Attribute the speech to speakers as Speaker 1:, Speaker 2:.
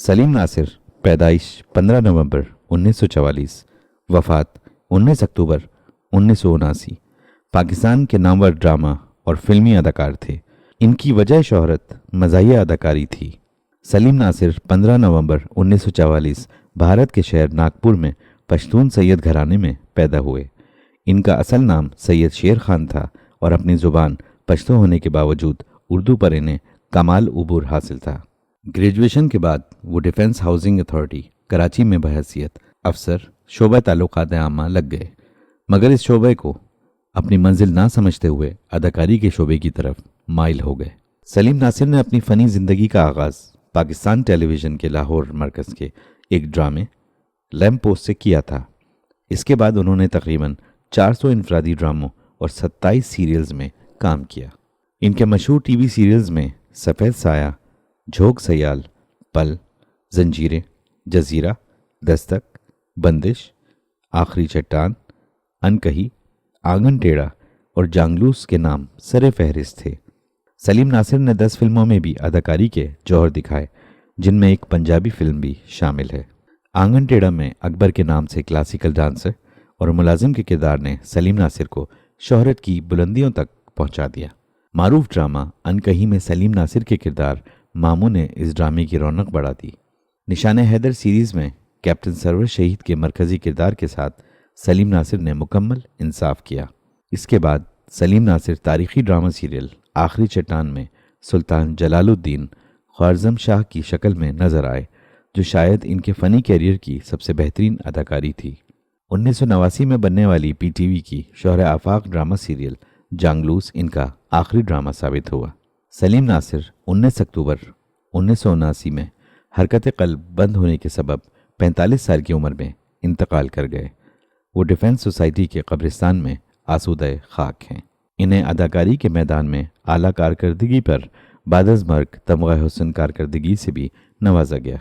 Speaker 1: سلیم ناصر پیدائش 15 نومبر 1944، وفات 19 اکتوبر 1979، پاکستان کے نامور ڈرامہ اور فلمی اداکار تھے۔ ان کی وجہ شہرت مزاحیہ اداکاری تھی۔ سلیم ناصر 15 نومبر 1944 بھارت کے شہر ناگپور میں پشتون سید گھرانے میں پیدا ہوئے۔ ان کا اصل نام سید شیر خان تھا اور اپنی زبان پشتو ہونے کے باوجود اردو پر انہیں کمال عبور حاصل تھا۔ گریجویشن کے بعد وہ ڈیفنس ہاؤسنگ اتھارٹی کراچی میں بحیثیت افسر شعبہ تعلقات عامہ لگ گئے، مگر اس شعبے کو اپنی منزل نہ سمجھتے ہوئے اداکاری کے شعبے کی طرف مائل ہو گئے۔ سلیم ناصر نے اپنی فنی زندگی کا آغاز پاکستان ٹیلی ویژن کے لاہور مرکز کے ایک ڈرامے لیمپ پوسٹ سے کیا تھا۔ اس کے بعد انہوں نے تقریباً 400 انفرادی ڈراموں اور 27 سیریلز میں کام کیا۔ ان کے مشہور ٹی وی سیریلز میں سفید سایہ، جھوک سیال، پل، زنجیریں، جزیرہ، دستک، بندش، آخری چٹان، انکہی، آنگن ٹیڑھا اور جانگلوس کے نام سر فہرست تھے۔ سلیم ناصر نے 10 فلموں میں بھی اداکاری کے جوہر دکھائے، جن میں ایک پنجابی فلم بھی شامل ہے۔ آنگن ٹیڑھا میں اکبر کے نام سے کلاسیکل ڈانسر اور ملازم کے کردار نے سلیم ناصر کو شہرت کی بلندیوں تک پہنچا دیا۔ معروف ڈرامہ انکہی میں سلیم ناصر کے کردار ماموں نے اس ڈرامے کی رونق بڑھا دی۔ نشان حیدر سیریز میں کیپٹن سرور شہید کے مرکزی کردار کے ساتھ سلیم ناصر نے مکمل انصاف کیا۔ اس کے بعد سلیم ناصر تاریخی ڈرامہ سیریل آخری چٹان میں سلطان جلال الدین خوارزم شاہ کی شکل میں نظر آئے، جو شاید ان کے فنی کیریئر کی سب سے بہترین اداکاری تھی۔ 1989 میں بننے والی پی ٹی وی کی شوہر آفاق ڈرامہ سیریل جانگلوس ان کا آخری ڈرامہ ثابت ہوا۔ سلیم ناصر 19 اکتوبر 1979 میں حرکت قلب بند ہونے کے سبب 45 سال کی عمر میں انتقال کر گئے۔ وہ ڈیفنس سوسائٹی کے قبرستان میں آسودہ خاک ہیں۔ انہیں اداکاری کے میدان میں اعلیٰ کارکردگی پر بعد از مرگ تمغہ حسن کارکردگی سے بھی نوازا گیا۔